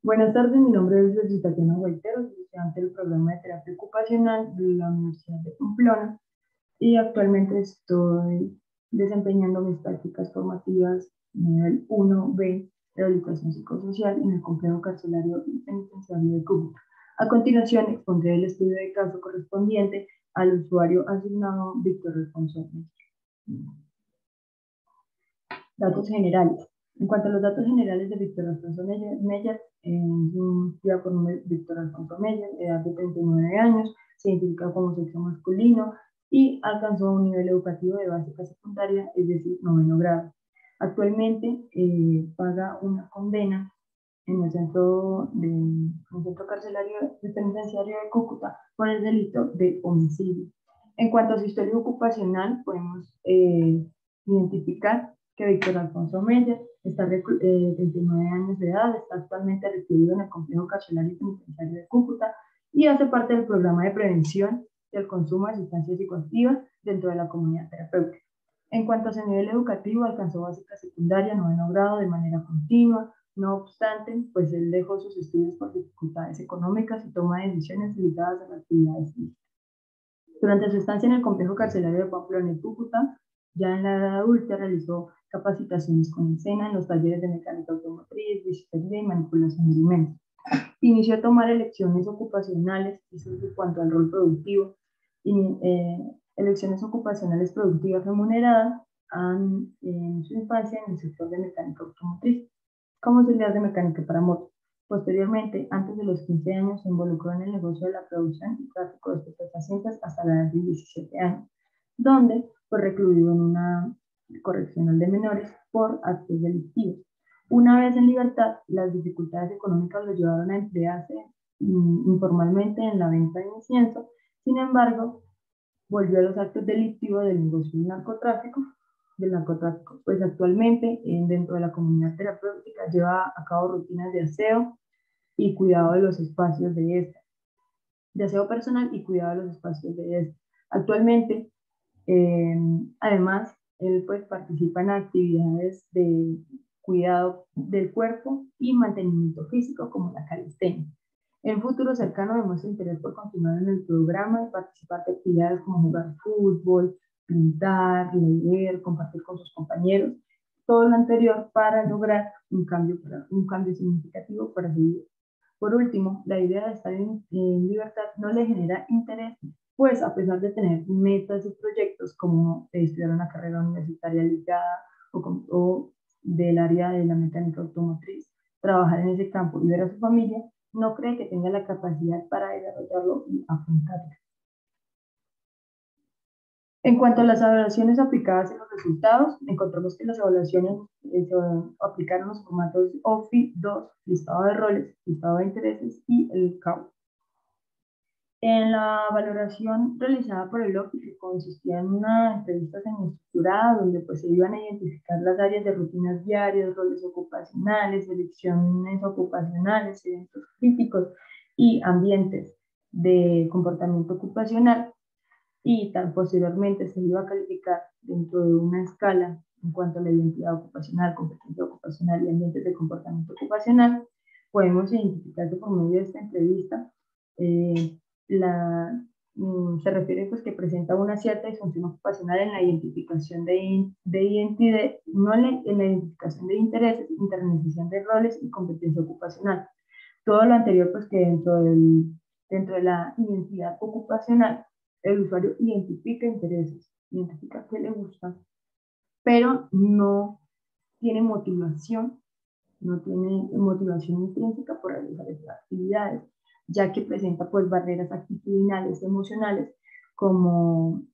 Buenas tardes, mi nombre es Luis Tatiana Guaitero, soy estudiante del programa de terapia ocupacional de la Universidad de Pamplona y actualmente estoy desempeñando mis prácticas formativas nivel 1B de rehabilitación psicosocial en el complejo carcelario y penitenciario de Cúcuta. A continuación, expondré el estudio de caso correspondiente al usuario asignado Víctor Alfonso. Datos generales. En cuanto a los datos generales de Víctor Alfonso Meyer, es un estudiado por nombre Víctor Alfonso Meyer, edad de 39 años, se identifica como sexo masculino y alcanzó un nivel educativo de básica secundaria, es decir, noveno grado. Actualmente paga una condena en el centro carcelario de penitenciario de Cúcuta por el delito de homicidio. En cuanto a su historia ocupacional, podemos identificar que Víctor Alfonso Meyer está 29 años de edad, está actualmente recluido en el complejo carcelario penitenciario de Cúcuta y hace parte del programa de prevención del consumo de sustancias psicoactivas dentro de la comunidad terapéutica. En cuanto a su nivel educativo, alcanzó básica secundaria, noveno grado de manera continua. No obstante, pues él dejó sus estudios por dificultades económicas y toma decisiones ligadas a las actividades físicas. Durante su estancia en el complejo carcelario de Pamplona y Cúcuta, ya en la edad adulta realizó capacitaciones con el SENA en los talleres de mecánica automotriz, bisutería y manipulación de alimentos. Inició a tomar elecciones ocupacionales, eso es en cuanto al rol productivo, y elecciones ocupacionales productivas remuneradas en su infancia en el sector de mecánica automotriz, como auxiliar de mecánica para motos. Posteriormente, antes de los 15 años, se involucró en el negocio de la producción y tráfico de estupefacientes hasta la edad de 17 años, donde fue recluido en una correccional de menores por actos delictivos. Una vez en libertad, las dificultades económicas lo llevaron a emplearse informalmente en la venta de incienso. Sin embargo, volvió a los actos delictivos del negocio del narcotráfico, pues actualmente dentro de la comunidad terapéutica lleva a cabo rutinas de aseo y cuidado de los espacios de aseo personal y cuidado de los espacios de esta. Actualmente, además, él pues participa en actividades de cuidado del cuerpo y mantenimiento físico como la calistenia. En el futuro cercano demuestra interés por continuar en el programa y participar de actividades como jugar fútbol, pintar, leer, compartir con sus compañeros, todo lo anterior para lograr un cambio significativo para su vida. Por último, la idea de estar en libertad no le genera interés, pues a pesar de tener metas y proyectos como estudiar una carrera universitaria ligada o del área de la mecánica automotriz, trabajar en ese campo y ver a su familia, no cree que tenga la capacidad para desarrollarlo y afrontarlo. En cuanto a las evaluaciones aplicadas y los resultados, encontramos que las evaluaciones se aplicaron los formatos OFI 2, listado de roles, listado de intereses y el CAU. En la valoración realizada por el OFI, que consistía en una entrevista semiestructurada, donde pues se iban a identificar las áreas de rutinas diarias, roles ocupacionales, elecciones ocupacionales, eventos críticos y ambientes de comportamiento ocupacional, y tan posteriormente se iba a calificar dentro de una escala en cuanto a la identidad ocupacional, competencia ocupacional y ambientes de comportamiento ocupacional. Podemos identificar que por medio de esta entrevista se refiere pues que presenta una cierta disfunción ocupacional en la identificación de identidad, no en la identificación de intereses, internalización de roles y competencia ocupacional. Todo lo anterior pues que dentro de la identidad ocupacional el usuario identifica intereses, identifica qué le gusta, pero no tiene motivación, no tiene motivación intrínseca por realizar estas actividades, ya que presenta pues barreras actitudinales, emocionales, como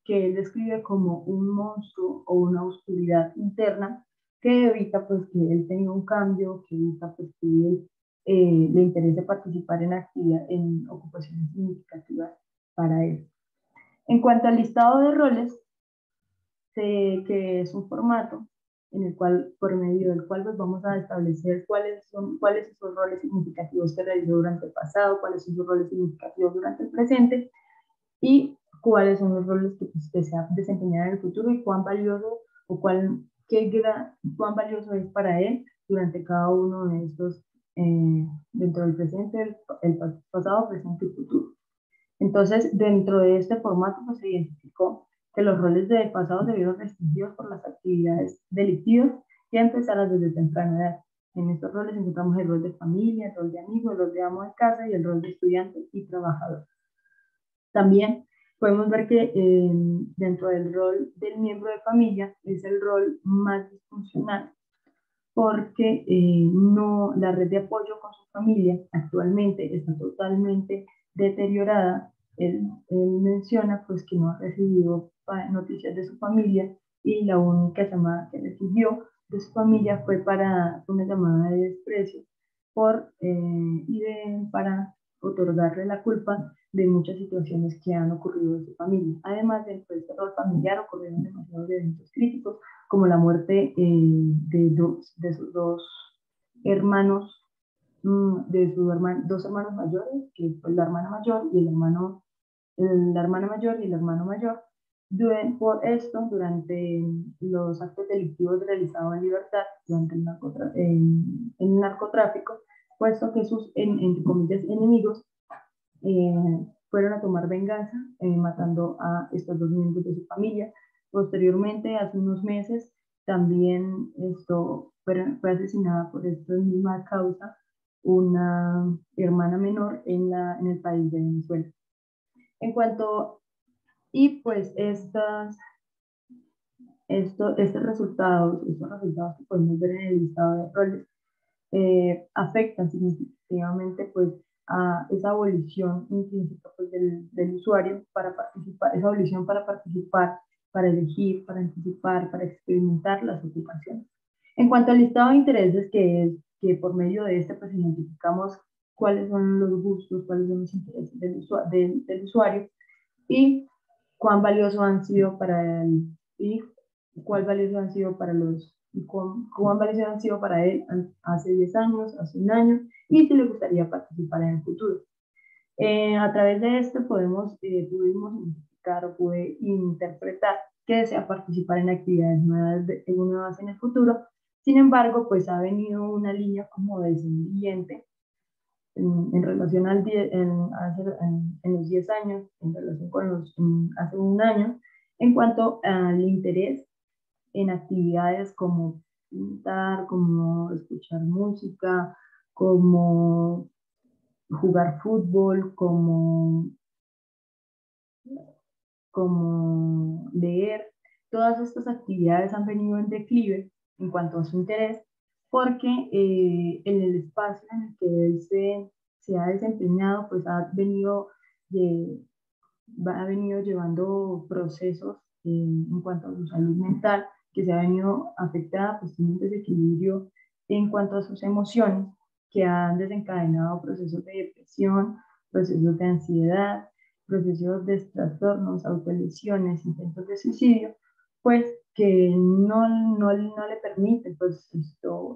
que él describe como un monstruo o una oscuridad interna que evita pues que él tenga un cambio, que evita pues que él le interese participar en ocupaciones significativas para él. En cuanto al listado de roles, que es un formato en el cual, por medio del cual pues vamos a establecer cuáles son esos roles significativos que realizó durante el pasado, cuáles son sus roles significativos durante el presente, y cuáles son los roles que pues, desea desempeñar en el futuro y cuán valioso o cuán valioso es para él durante cada uno de estos, dentro del presente, el pasado, presente y futuro. Entonces, dentro de este formato, pues se identificó que los roles del pasado se vieron restringidos por las actividades delictivas y empezaron desde temprana edad. En estos roles encontramos el rol de familia, el rol de amigo, el rol de amo de casa y el rol de estudiante y trabajador. También podemos ver que dentro del rol del miembro de familia es el rol más disfuncional porque no, la red de apoyo con su familia actualmente está totalmente deteriorada. Él menciona pues que no ha recibido noticias de su familia y la única llamada que recibió de su familia fue para una llamada de desprecio para otorgarle la culpa de muchas situaciones que han ocurrido en su familia. Además, dentro de este rol familiar ocurrieron demasiados eventos críticos, como la muerte de sus dos hermanos, dos hermanos mayores, que fue la hermana mayor y la hermana mayor y el hermano mayor. Por esto, durante los actos delictivos realizados en libertad, durante el narcotráfico, puesto que sus, entre comillas, enemigos fueron a tomar venganza, matando a estos dos miembros de su familia. Posteriormente, hace unos meses, también fue asesinada por esta misma causa una hermana menor en el país de Venezuela. En cuanto, y pues estos resultados que podemos ver en el listado de roles, afectan significativamente pues a esa abolición intrínseca pues, del usuario para participar, esa abolición para participar, para elegir, para anticipar, para experimentar las ocupaciones. En cuanto al listado de intereses, que por medio de este pues identificamos cuáles son los gustos, cuáles son los intereses del usuario y cuán valiosos han sido para él y cuán valiosos han sido para los y cuán valiosos han sido para él hace 10 años, hace un año y si le gustaría participar en el futuro. A través de esto pudimos identificar o pude interpretar que desea participar en actividades nuevas en el futuro. Sin embargo, pues ha venido una línea como descendiente en relación en los 10 años, en relación con hace un año, en cuanto al interés en actividades como pintar, como escuchar música, como jugar fútbol, como leer. Todas estas actividades han venido en declive en cuanto a su interés, porque en el espacio en el que él se ha desempeñado, pues ha venido llevando procesos en cuanto a su salud mental, que se ha venido afectada, pues tiene un desequilibrio en cuanto a sus emociones, que han desencadenado procesos de depresión, procesos de ansiedad, procesos de trastornos, autolesiones, intentos de suicidio, pues que no le permite pues,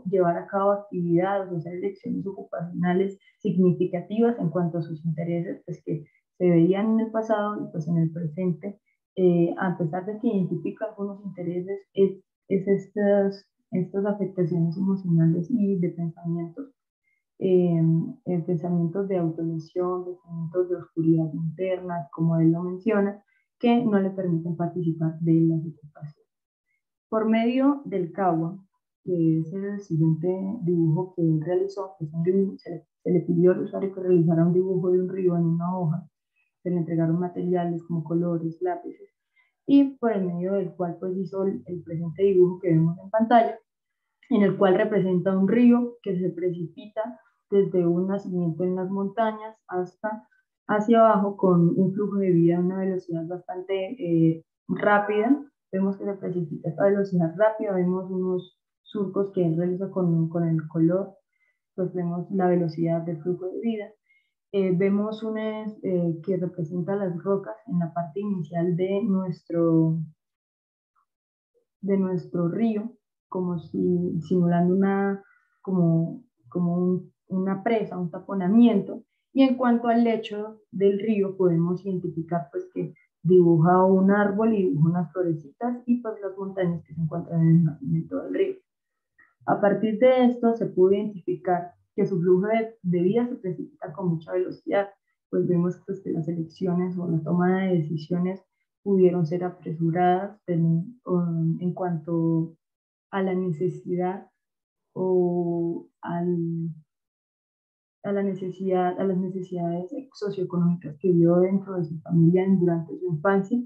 llevar a cabo actividades o hacer elecciones ocupacionales significativas en cuanto a sus intereses, pues que se veían en el pasado y pues en el presente, a pesar de que identifica algunos intereses, es estas afectaciones emocionales y de pensamientos, pensamientos de autolesión, pensamientos de oscuridad interna, como él lo menciona, que no le permiten participar de las ocupaciones. Por medio del CAWA, que es el siguiente dibujo que él realizó, que es un dibujo, se le pidió al usuario que realizara un dibujo de un río en una hoja, se le entregaron materiales como colores, lápices, y por el medio del cual pues hizo el presente dibujo que vemos en pantalla, en el cual representa un río que se precipita desde un nacimiento en las montañas hasta hacia abajo con un flujo de vida a una velocidad bastante rápida. Vemos que se precipita a esta velocidad rápida, vemos unos surcos que él realiza con el color, pues vemos la velocidad del flujo de vida. Vemos que representa las rocas en la parte inicial de nuestro río, como si simulando una presa, un taponamiento. Y en cuanto al lecho del río, podemos identificar pues, que dibuja un árbol y dibuja unas florecitas y pues las montañas que se encuentran en el nacimiento del río. A partir de esto se pudo identificar que su flujo de vida se precipita con mucha velocidad, pues vemos pues, que las elecciones o la toma de decisiones pudieron ser apresuradas en cuanto a la necesidad o a a las necesidades socioeconómicas que vio dentro de su familia durante su infancia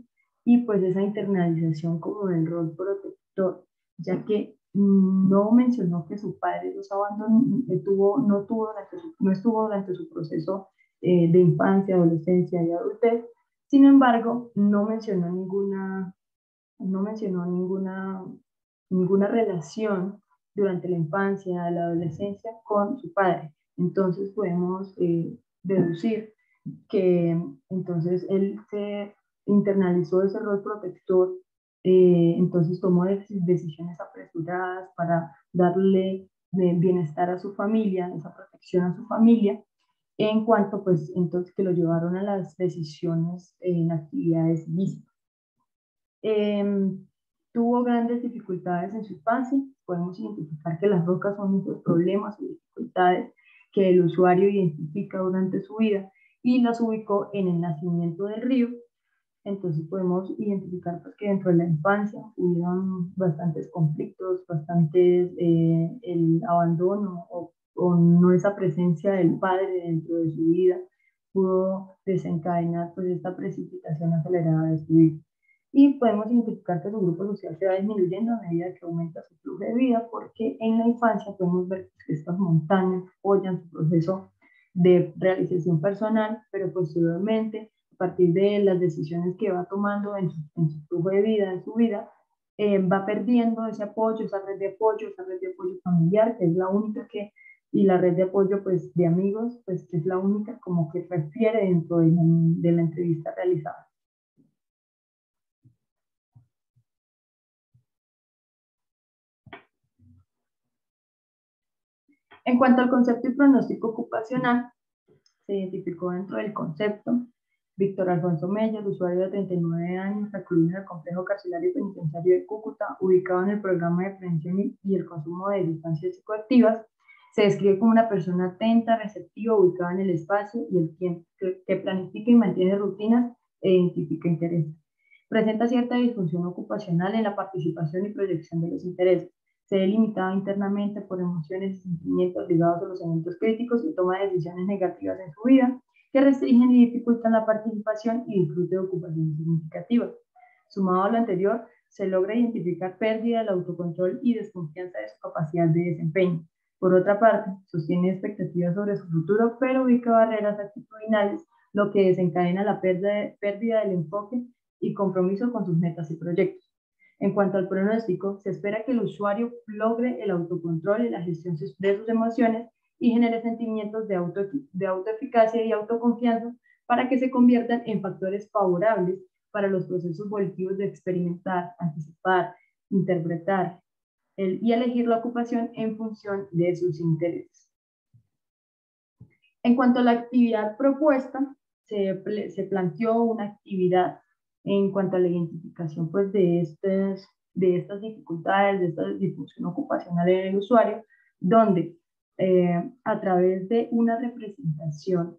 y pues esa internalización como del rol protector, ya que no mencionó que su padre los abandonó, no estuvo durante su proceso de infancia, adolescencia y adultez. Sin embargo, no mencionó ninguna relación durante la infancia, la adolescencia con su padre. Entonces podemos deducir que entonces él se internalizó ese rol protector, entonces tomó decisiones apresuradas para darle bienestar a su familia, esa protección a su familia, en cuanto pues entonces que lo llevaron a las decisiones en actividades ilícitas. Tuvo grandes dificultades en su infancia. Podemos identificar que las rocas son muchos problemas y dificultades que el usuario identifica durante su vida y las ubicó en el nacimiento del río. Entonces podemos identificar pues, que dentro de la infancia hubieron bastantes conflictos, el abandono o no esa presencia del padre dentro de su vida pudo desencadenar pues, esta precipitación acelerada de su vida. Y podemos identificar que su grupo social se va disminuyendo a medida que aumenta su flujo de vida, porque en la infancia podemos ver que estas montañas apoyan su proceso de realización personal, pero posteriormente, a partir de las decisiones que va tomando en su flujo de vida, en su vida, va perdiendo ese apoyo, esa red de apoyo familiar, que es la única y la red de apoyo pues, de amigos, pues que es la única como que refiere dentro de la entrevista realizada. En cuanto al concepto y pronóstico ocupacional, se identificó dentro del concepto Víctor Alfonso Mella, usuario de 39 años, recluido en el complejo carcelario penitenciario de Cúcuta, ubicado en el programa de prevención y el consumo de sustancias psicoactivas. Se describe como una persona atenta, receptiva, ubicada en el espacio y el tiempo, que planifica y mantiene rutinas e identifica intereses. Presenta cierta disfunción ocupacional en la participación y proyección de los intereses. Se ve limitado internamente por emociones y sentimientos ligados a los eventos críticos y toma decisiones negativas en su vida que restringen y dificultan la participación y disfrute de ocupaciones significativas. Sumado a lo anterior, se logra identificar pérdida del autocontrol y desconfianza de su capacidad de desempeño. Por otra parte, sostiene expectativas sobre su futuro, pero ubica barreras actitudinales, lo que desencadena la pérdida del enfoque y compromiso con sus metas y proyectos. En cuanto al pronóstico, se espera que el usuario logre el autocontrol y la gestión de sus emociones y genere sentimientos de autoeficacia y autoconfianza para que se conviertan en factores favorables para los procesos volitivos de experimentar, anticipar, interpretar y elegir la ocupación en función de sus intereses. En cuanto a la actividad propuesta, se planteó una actividad en cuanto a la identificación pues, de estas dificultades, de esta disfunción ocupacional en el usuario, donde a través de una representación,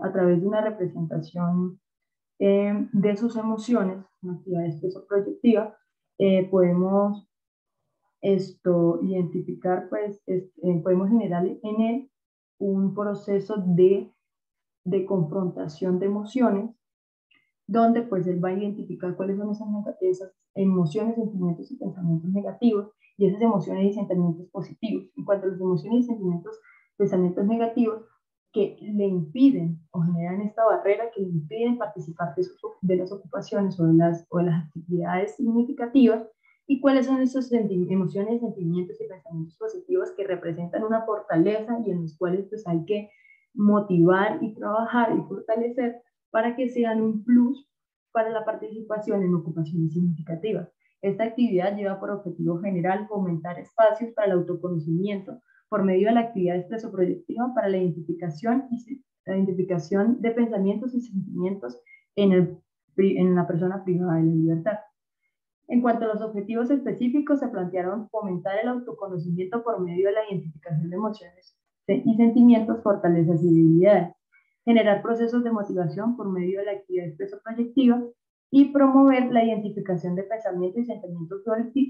a través de una representación de sus emociones, una actividad expreso-proyectiva, podemos identificar, pues, podemos generar en él un proceso de confrontación de emociones, donde pues él va a identificar cuáles son esas emociones, sentimientos y pensamientos negativos y esas emociones y sentimientos positivos. En cuanto a las emociones y sentimientos, pensamientos negativos que le impiden o generan esta barrera que le impiden participar de las ocupaciones o de las actividades significativas, y cuáles son esos emociones, sentimientos y pensamientos positivos que representan una fortaleza y en los cuales pues hay que motivar y trabajar y fortalecer para que sean un plus para la participación en ocupaciones significativas. Esta actividad lleva por objetivo general fomentar espacios para el autoconocimiento por medio de la actividad expreso-proyectiva para la identificación de pensamientos y sentimientos en la persona privada de la libertad. En cuanto a los objetivos específicos, se plantearon fomentar el autoconocimiento por medio de la identificación de emociones y sentimientos, fortalezas y debilidades, generar procesos de motivación por medio de la actividad expreso-proyectiva y promover la identificación de pensamientos y sentimientos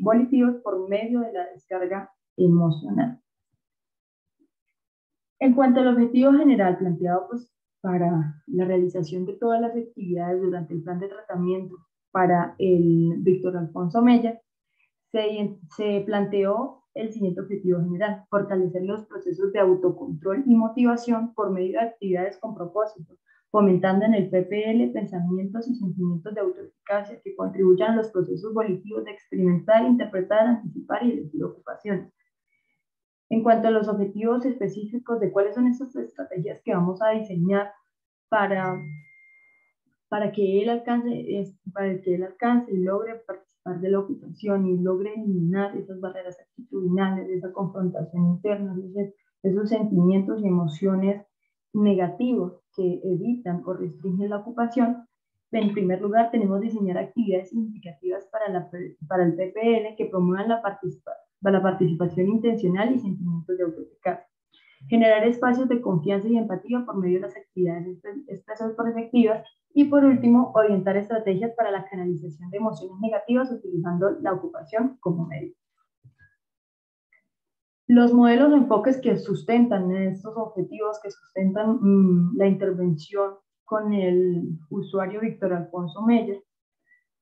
volitivos por medio de la descarga emocional. En cuanto al objetivo general planteado para la realización de todas las actividades durante el plan de tratamiento para el Víctor Alfonso Meyer, se planteó el siguiente objetivo general: fortalecer los procesos de autocontrol y motivación por medio de actividades con propósito, fomentando en el PPL pensamientos y sentimientos de autoeficacia que contribuyan a los procesos volitivos de experimentar, interpretar, anticipar y elegir ocupaciones. En cuanto a los objetivos específicos de cuáles son esas estrategias que vamos a diseñar para que él alcance y logre participar de la ocupación y logre eliminar esas barreras actitudinales, esa confrontación interna, esos sentimientos y emociones negativos que evitan o restringen la ocupación. En primer lugar, tenemos diseñar actividades significativas para el PPL que promuevan la participación intencional y sentimientos de autoeficacia. Generar espacios de confianza y empatía por medio de las actividades expresas-proyectivas. Y por último, orientar estrategias para la canalización de emociones negativas utilizando la ocupación como medio. Los modelos o enfoques que sustentan estos objetivos, que sustentan la intervención con el usuario Víctor Alfonso Meyer,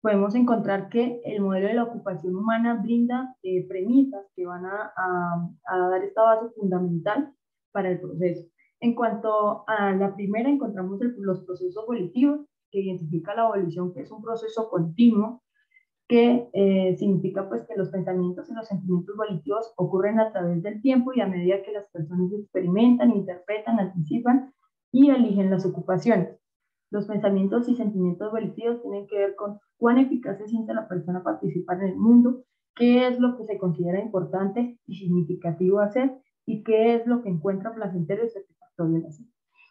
podemos encontrar que el modelo de la ocupación humana brinda premisas que van a dar esta base fundamental para el proceso. En cuanto a la primera, encontramos los procesos volitivos, que identifica la volición, que es un proceso continuo, que significa pues que los pensamientos y los sentimientos volitivos ocurren a través del tiempo y a medida que las personas experimentan, interpretan, anticipan y eligen las ocupaciones. Los pensamientos y sentimientos volitivos tienen que ver con cuán eficaz se siente la persona participar en el mundo, qué es lo que se considera importante y significativo hacer y qué es lo que encuentra placentero y satisfactorio de hacer.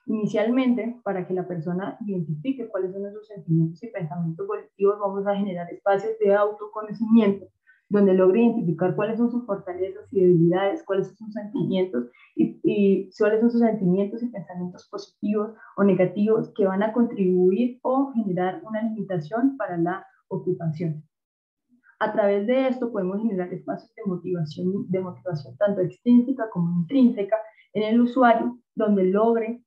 Inicialmente, para que la persona identifique cuáles son esos sentimientos y pensamientos volitivos, vamos a generar espacios de autoconocimiento, donde logre identificar cuáles son sus fortalezas y debilidades, cuáles son sus sentimientos y cuáles son sus sentimientos y pensamientos positivos o negativos que van a contribuir o generar una limitación para la ocupación. A través de esto podemos generar espacios de motivación tanto extrínseca como intrínseca en el usuario, donde logre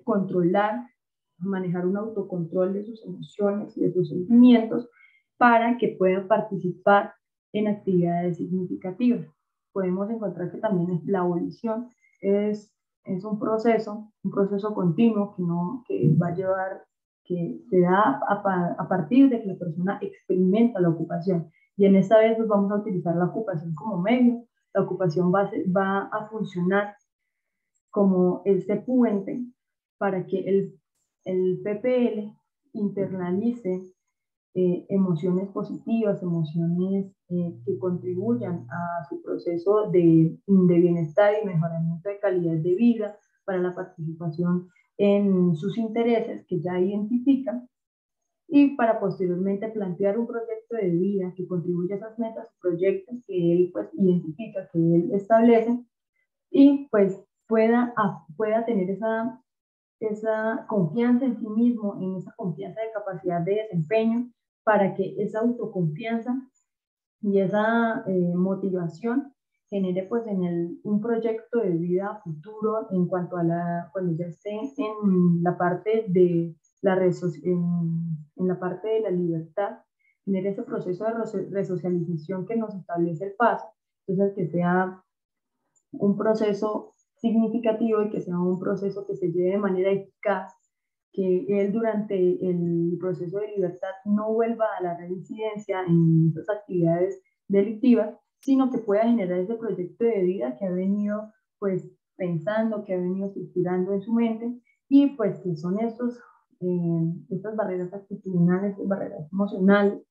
controlar, manejar un autocontrol de sus emociones y de sus sentimientos para que pueda participar en actividades significativas. Podemos encontrar que también la abolición es un proceso continuo que va a llevar, que se da a partir de que la persona experimenta la ocupación. Y en esta vez pues vamos a utilizar la ocupación como medio. La ocupación va a funcionar como este puente para que el PPL internalice emociones positivas, emociones que contribuyan a su proceso de bienestar y mejoramiento de calidad de vida, para la participación en sus intereses que ya identifican, y para posteriormente plantear un proyecto de vida que contribuya a esas metas y proyectos que él pues identifica, que él establece, y pues pueda tener esa confianza en sí mismo, en esa confianza de capacidad de desempeño, para que esa autoconfianza y esa motivación genere pues un proyecto de vida futuro en cuanto a cuando ya esté en la parte de en la parte de la libertad, genere ese proceso de resocialización que nos establece el paso. Entonces, que sea un proceso significativo y que sea un proceso que se lleve de manera eficaz, que él durante el proceso de libertad no vuelva a la reincidencia en esas actividades delictivas, sino que pueda generar ese proyecto de vida que ha venido pues pensando, que ha venido estructurando en su mente, y pues que son estas barreras actitudinales, estas barreras emocionales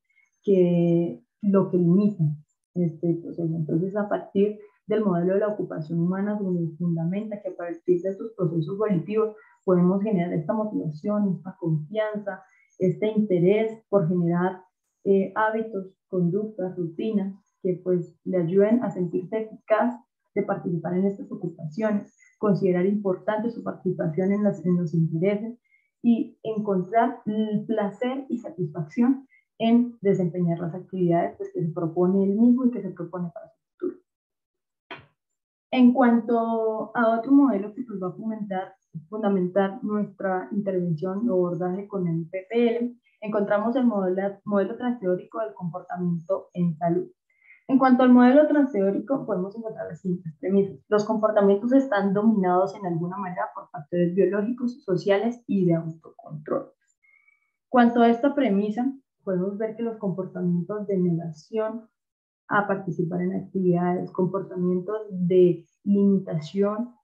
que lo que limitan este proceso. Entonces, a partir del modelo de la ocupación humana, donde fundamenta que a partir de estos procesos volitivos podemos generar esta motivación, esta confianza, este interés por generar hábitos, conductas, rutinas que pues le ayuden a sentirse eficaz de participar en estas ocupaciones, considerar importante su participación en los intereses y encontrar el placer y satisfacción en desempeñar las actividades pues, que se propone él mismo y que se propone para su futuro. En cuanto a otro modelo que pues, va a fundamentar nuestra intervención o abordaje con el PPL, encontramos el modelo transteórico del comportamiento en salud. En cuanto al modelo transteórico, podemos encontrar las siguientes premisas. Los comportamientos están dominados en alguna manera por factores biológicos, sociales y de autocontrol. Cuanto a esta premisa, podemos ver que los comportamientos de negación a participar en actividades, comportamientos de limitación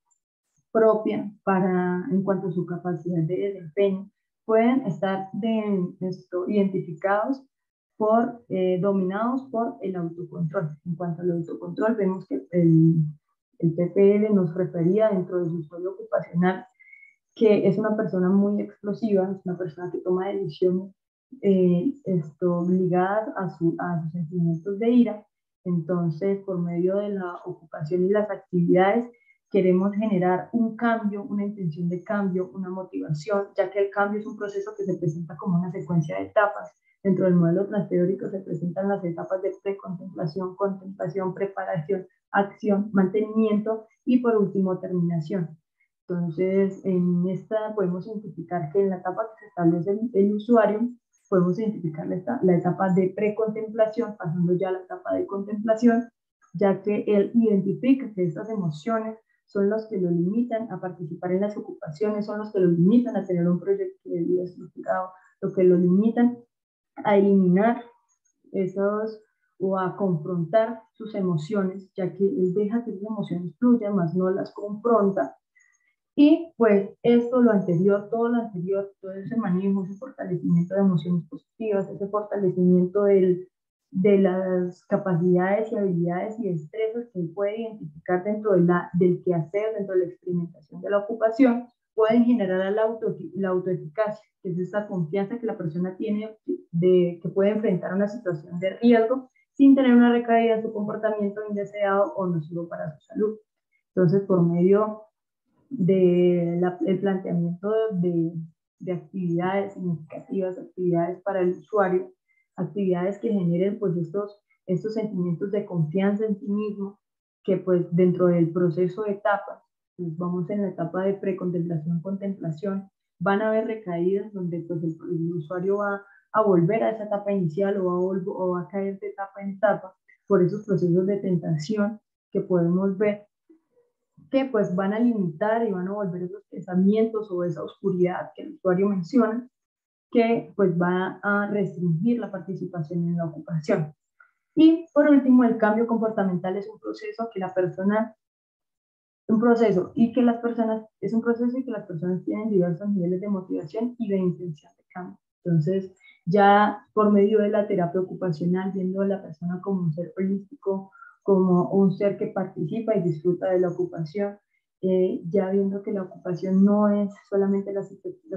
propia en cuanto a su capacidad de desempeño, pueden estar identificados dominados por el autocontrol. En cuanto al autocontrol, vemos que el PPL nos refería dentro de su historia ocupacional que es una persona muy explosiva, es una persona que toma decisiones ligadas a sus sentimientos de ira. Entonces, por medio de la ocupación y las actividades, queremos generar un cambio, una intención de cambio, una motivación, ya que el cambio es un proceso que se presenta como una secuencia de etapas. Dentro del modelo transteórico se presentan las etapas de precontemplación, contemplación, preparación, acción, mantenimiento y por último terminación. Entonces, en esta podemos identificar que en la etapa que se establece el usuario, podemos identificar la etapa de precontemplación, pasando ya a la etapa de contemplación, ya que él identifica que estas emociones son los que lo limitan a participar en las ocupaciones, son los que lo limitan a tener un proyecto de vida estructurado, lo que lo limitan a eliminar esos o a confrontar sus emociones, ya que él deja que sus emociones fluyan, más no las confronta. Y pues todo lo anterior, todo ese manejo, ese fortalecimiento de emociones positivas, ese fortalecimiento de las capacidades y habilidades y destrezas que él puede identificar dentro del quehacer, dentro de la experimentación de la ocupación, pueden generar la autoeficacia, que es esa confianza que la persona tiene que puede enfrentar una situación de riesgo sin tener una recaída en su comportamiento indeseado o nocivo para su salud. Entonces, por medio el planteamiento de actividades significativas, actividades para el usuario, actividades que generen pues estos sentimientos de confianza en sí mismo, que pues dentro del proceso de etapas, pues vamos en la etapa de precontemplación, contemplación, van a haber recaídas donde pues el usuario va a volver a esa etapa inicial o va a caer de etapa en etapa por esos procesos de tentación que podemos ver que pues van a limitar y van a volver esos pensamientos o esa oscuridad que el usuario menciona, que pues va a restringir la participación en la ocupación. Y por último, el cambio comportamental es un proceso que la persona, un proceso y que las personas, es un proceso y que las personas tienen diversos niveles de motivación y de intención de cambio. Entonces, ya por medio de la terapia ocupacional, viendo a la persona como un ser holístico, como un ser que participa y disfruta de la ocupación, ya viendo que la ocupación no es solamente la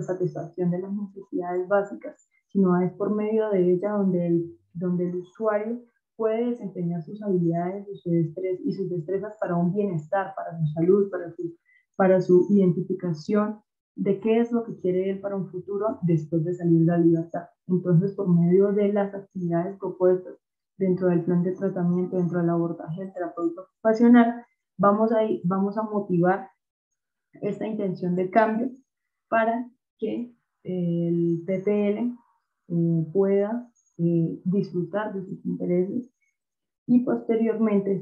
satisfacción de las necesidades básicas, sino es por medio de ella donde el usuario puede desempeñar sus habilidades y sus destrezas para un bienestar, para su salud, para su identificación de qué es lo que quiere él para un futuro después de salir de la libertad. Entonces, por medio de las actividades propuestas dentro del plan de tratamiento, dentro del abordaje del terapeuta ocupacional, vamos a motivar esta intención de cambio para que el PPL pueda disfrutar de sus intereses y posteriormente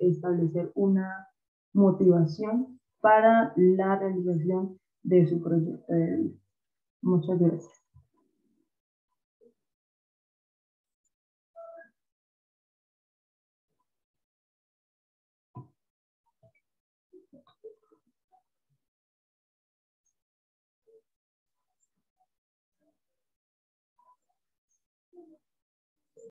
establecer una motivación para la realización de su proyecto de vida. Muchas gracias.